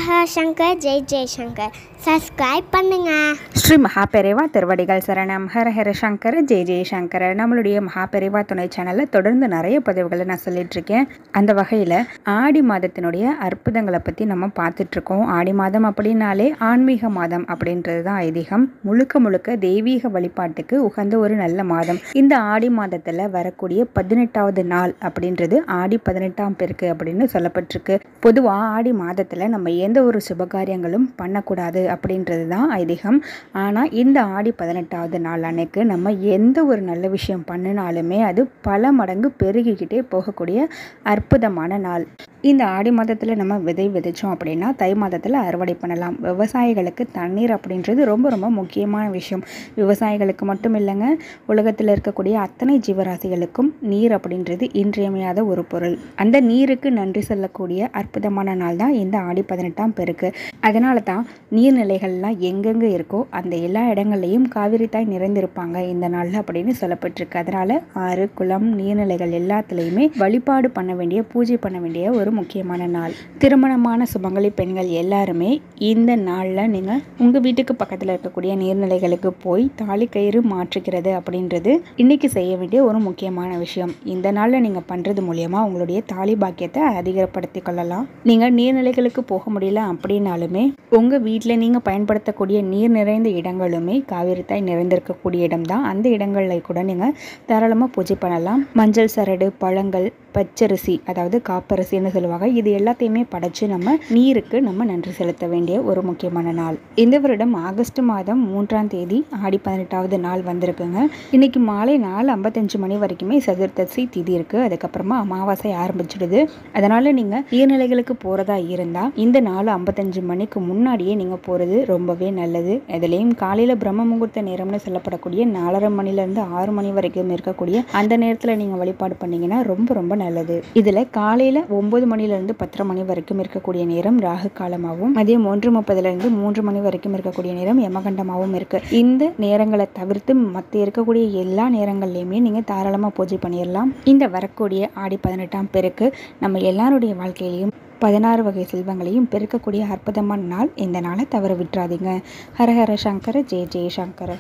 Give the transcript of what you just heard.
Hara Shankar Jai Jaishankar. Subscribe பண்ணுங்க. ஸ்ரீ மகாபெரிவா திருவடிகள் சரணம். ஹர ஹர சங்கர ஜெய் ஜெய்சங்கர். நம்மளுடைய மகாபெரிவா துணை சேனலில் தொடர்ந்து நிறைய பதிவுகளை நான் சொல்லிட்டுருக்கேன். அந்த வகையில் ஆடி மாதத்தினுடைய அற்புதங்களை பற்றி நம்ம பார்த்துட்ருக்கோம். ஆடி மாதம் அப்படின்னாலே ஆன்மீக மாதம் அப்படின்றது தான் ஐதீகம். முழுக்க முழுக்க தெய்வீக வழிபாட்டுக்கு உகந்த ஒரு நல்ல மாதம். இந்த ஆடி மாதத்தில் வரக்கூடிய 18வது நாள் அப்படின்றது ஆடி 18ஆம் பெருக்கு அப்படின்னு சொல்லப்பட்டிருக்கு. பொதுவாக ஆடி மாதத்தில் நம்ம எந்த ஒரு சுபகாரியங்களும் பண்ணக்கூடாது அப்படின்றது தான் ஐதீகம். ஆனால் இந்த ஆடி 18வது நாள் அன்னைக்கு நம்ம எந்த ஒரு நல்ல விஷயம் பண்ணினாலுமே அது பல மடங்கு பெருகிக்கிட்டே போகக்கூடிய அற்புதமான நாள். இந்த ஆடி மாதத்தில் நம்ம விதை விதைச்சோம் அப்படின்னா தை மாதத்தில் அறுவடை பண்ணலாம். விவசாயிகளுக்கு தண்ணீர் அப்படின்றது ரொம்ப ரொம்ப முக்கியமான விஷயம். விவசாயிகளுக்கு மட்டும் இல்லைங்க, உலகத்தில் இருக்கக்கூடிய அத்தனை ஜீவராசிகளுக்கும் நீர் அப்படின்றது இன்றியமையாத ஒரு பொருள். அந்த நீருக்கு நன்றி சொல்லக்கூடிய அற்புதமான நாள் தான் இந்த ஆடி 18ஆம் பெருக்கு. அதனால தான் நீர்நிலைகள்லாம் எங்கெங்கே இருக்கோ அந்த எல்லா இடங்கள்லையும் காவிரி தாய் நிறைந்திருப்பாங்க இந்த நாளில் அப்படின்னு சொல்லப்பட்டிருக்கு. அதனால ஆறு, குளம், நீர்நிலைகள் எல்லாத்துலேயுமே வழிபாடு பண்ண வேண்டிய, பூஜை பண்ண வேண்டிய ஒரு முக்கியமான நாள். திருமணமான சுமங்கலி பெண்கள் எல்லாருமே இந்த நாளில் நீங்கள் உங்கள் வீட்டுக்கு பக்கத்தில் இருக்கக்கூடிய நீர்நிலைகளுக்கு போய் தாலி கயிறு மாற்றுகிறது அப்படின்றது இன்னைக்கு செய்ய வேண்டிய ஒரு முக்கியமான விஷயம். இந்த நாளில் நீங்கள் பண்ணுறது மூலயமா உங்களுடைய தாலி பாக்கியத்தை அதிகப்படுத்தி கொள்ளலாம். நீங்கள் நீர்நிலைகளுக்கு போக முடியல அப்படின்னாலுமே உங்கள் வீட்டில் நீங்கள் பயன்படுத்தக்கூடிய நீர் நிறைந்த இடங்களுமே காவிரி தாய் நிறைந்திருக்கக்கூடிய இடம் தான். அந்த இடங்களில் கூட நீங்கள் தாராளமாக பூஜை பண்ணலாம். மஞ்சள் சரடு, பழங்கள், பச்சரிசி அதாவது காப்பரிசின்னு சொல்லுவாங்க, இது எல்லாத்தையுமே படைச்சு நம்ம நீருக்கு நம்ம நன்றி செலுத்த வேண்டிய ஒரு முக்கியமான நாள். இந்த வருடம் ஆகஸ்ட் மாதம் 3ஆம் தேதி ஆடி 18வது நாள் வந்திருக்குங்க. இன்னைக்கு மாலை 4:55 மணி வரைக்குமே சதுர்த்தசி திதி இருக்கு. அதுக்கப்புறமா அமாவாசை ஆரம்பிச்சிடுது. அதனால நீங்க நீர்நிலைகளுக்கு போறதா இருந்தா இந்த 4:55 மணிக்கு முன்னாடியே நீங்க போறது ரொம்பவே நல்லது. இதுலயும் காலையில பிரம்ம முகூர்த்த நேரம்னு சொல்லப்படக்கூடிய 4:30 மணிலேருந்து 6 மணி வரைக்கும் இருக்கக்கூடிய அந்த நேரத்துல நீங்க வழிபாடு பண்ணீங்கன்னா ரொம்ப ரொம்ப நல்லது. இதுல காலையில 9 மணிலேருந்து 10:30 மணி வரைக்கும் இருக்கக்கூடிய நேரம் ராகு காலமாகவும், மதியம் 1:30 3 மணி வரைக்கும் இருக்கக்கூடிய நேரம் யமகண்டமாகவும் இருக்கு. இந்த நேரங்களை தவிர்த்து மற்ற இருக்கக்கூடிய எல்லா நேரங்கள்லையுமே நீங்க தாராளமா பூஜை பண்ணிடலாம். இந்த வரக்கூடிய ஆடி 18ஆம் பெருக்கு நம்ம எல்லாருடைய வாழ்க்கையிலையும் 16 வகை செல்வங்களையும் பெருக்கக்கூடிய அற்புதமான நாள். இந்த நாளை தவற விட்டுறாதீங்க. ஹர ஹர சங்கர ஜெய ஜெய சங்கர.